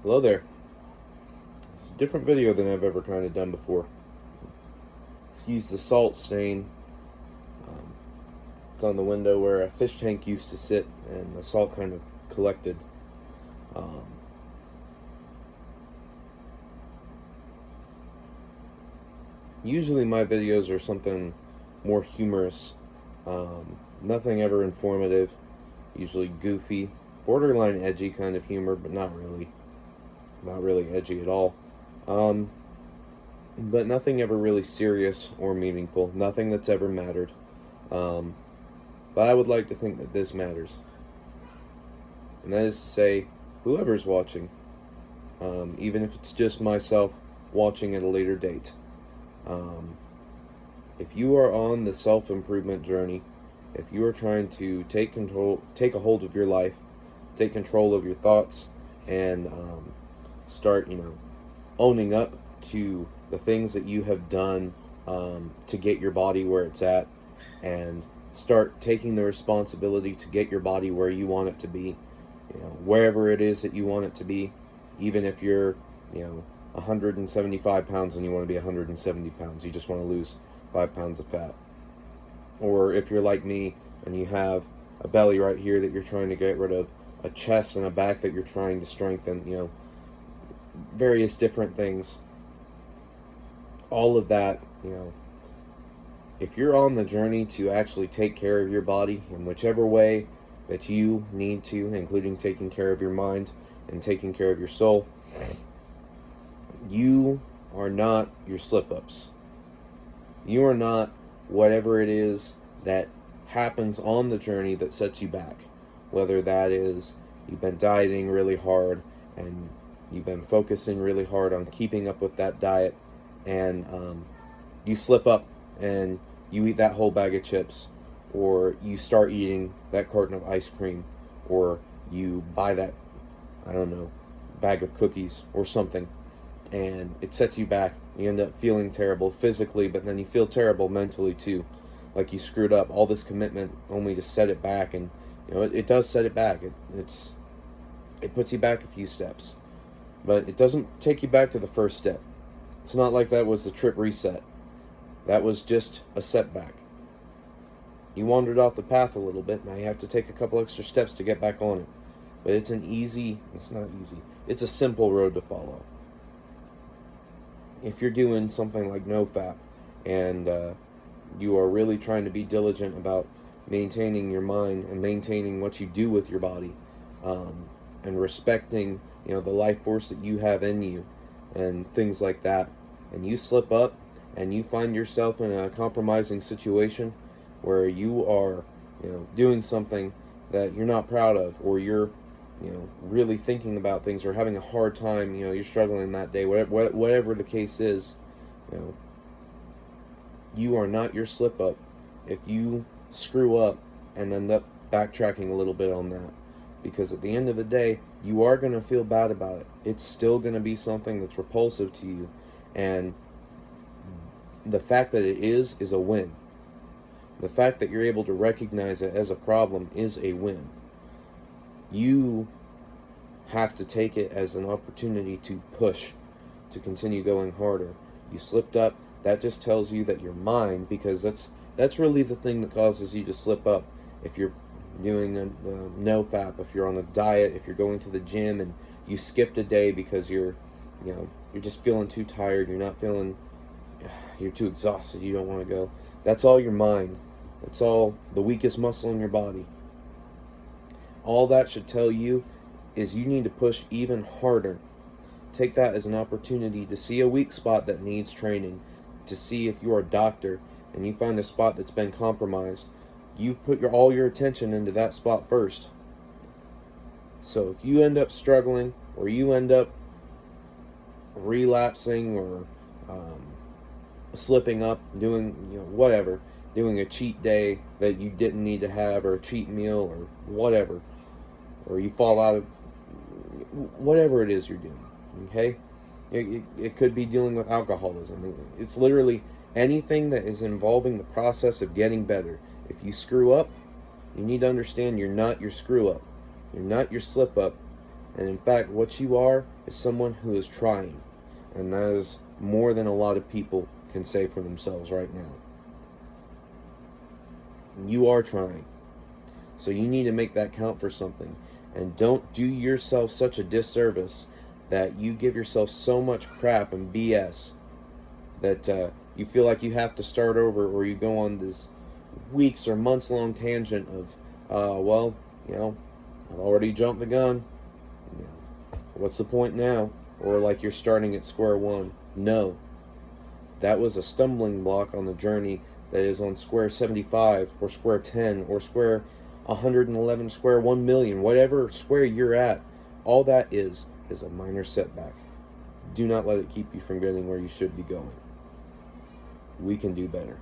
Hello there. It's a different video than I've ever kind of done before. Excuse the salt stain. Um, it's on the window where a fish tank used to sit, and the salt kind of collected. Um, Usually my videos are something more humorous. Nothing ever informative. Usually goofy, borderline edgy kind of humor, but not really. Not really edgy at all. Um, but nothing ever really serious or meaningful. Nothing that's ever mattered. Um, but I would like to think that this matters. And that is to say, whoever's watching, even if it's just myself watching at a later date. Um, if you are on the self-improvement journey, if you are trying to take a hold of your life, take control of your thoughts, and start, owning up to the things that you have done to get your body where it's at, and start taking the responsibility to get your body where you want it to be, wherever it is that you want it to be, even if you're, 175 pounds and you want to be 170 pounds, you just want to lose 5 pounds of fat. Or if you're like me and you have a belly right here that you're trying to get rid of, a chest and a back that you're trying to strengthen, various different things. All of that, if you're on the journey to actually take care of your body in whichever way that you need to, including taking care of your mind and taking care of your soul, you are not your slip-ups. You are not whatever it is that happens on the journey that sets you back. Whether that is you've been dieting really hard and you've been focusing really hard on keeping up with that diet, and you slip up and you eat that whole bag of chips, or you start eating that carton of ice cream, or you buy that, bag of cookies or something, and it sets you back. You end up feeling terrible physically, but then you feel terrible mentally too, like you screwed up all this commitment only to set it back. And it does set it back. It puts you back a few steps, but it doesn't take you back to the first step. It's not like that was the trip reset. That was just a setback. You wandered off the path a little bit. Now you have to take a couple extra steps to get back on it. But it's not easy. It's a simple road to follow. If you're doing something like NoFap, and you are really trying to be diligent about maintaining your mind and maintaining what you do with your body, and respecting, the life force that you have in you and things like that, and you slip up and you find yourself in a compromising situation where you are, doing something that you're not proud of, or you're, really thinking about things, or having a hard time, you're struggling that day, whatever the case is, you are not your slip up if you screw up and end up backtracking a little bit on that. Because at the end of the day, you are going to feel bad about it. It's still going to be something that's repulsive to you. And the fact that it is a win. The fact that you're able to recognize it as a problem is a win. You have to take it as an opportunity to push, to continue going harder. You slipped up. That just tells you that your mind, because that's really the thing that causes you to slip up. If you're doing the NoFap, if you're on a diet, if you're going to the gym and you skipped a day because you're just feeling too tired, you're too exhausted, you don't want to go. That's all your mind. That's all the weakest muscle in your body. All that should tell you is you need to push even harder. Take that as an opportunity to see a weak spot that needs training, to see if you're a doctor and you find a spot that's been compromised. You put all your attention into that spot first. So if you end up struggling, or you end up relapsing, or slipping up, doing whatever, doing a cheat day that you didn't need to have, or a cheat meal, or whatever, or you fall out of whatever it is you're doing, okay? It could be dealing with alcoholism. It's literally anything that is involving the process of getting better. If you screw up, you need to understand you're not your screw up. You're not your slip up. And in fact, what you are is someone who is trying. And that is more than a lot of people can say for themselves right now. You are trying. So you need to make that count for something. And don't do yourself such a disservice that you give yourself so much crap and BS that you feel like you have to start over, or you go on this weeks or months long tangent of, well, I've already jumped the gun. What's the point now? Or like you're starting at square one. No. That was a stumbling block on the journey that is on square 75 or square 10 or square 111, square 1 million, whatever square you're at. All that is a minor setback. Do not let it keep you from getting where you should be going. We can do better.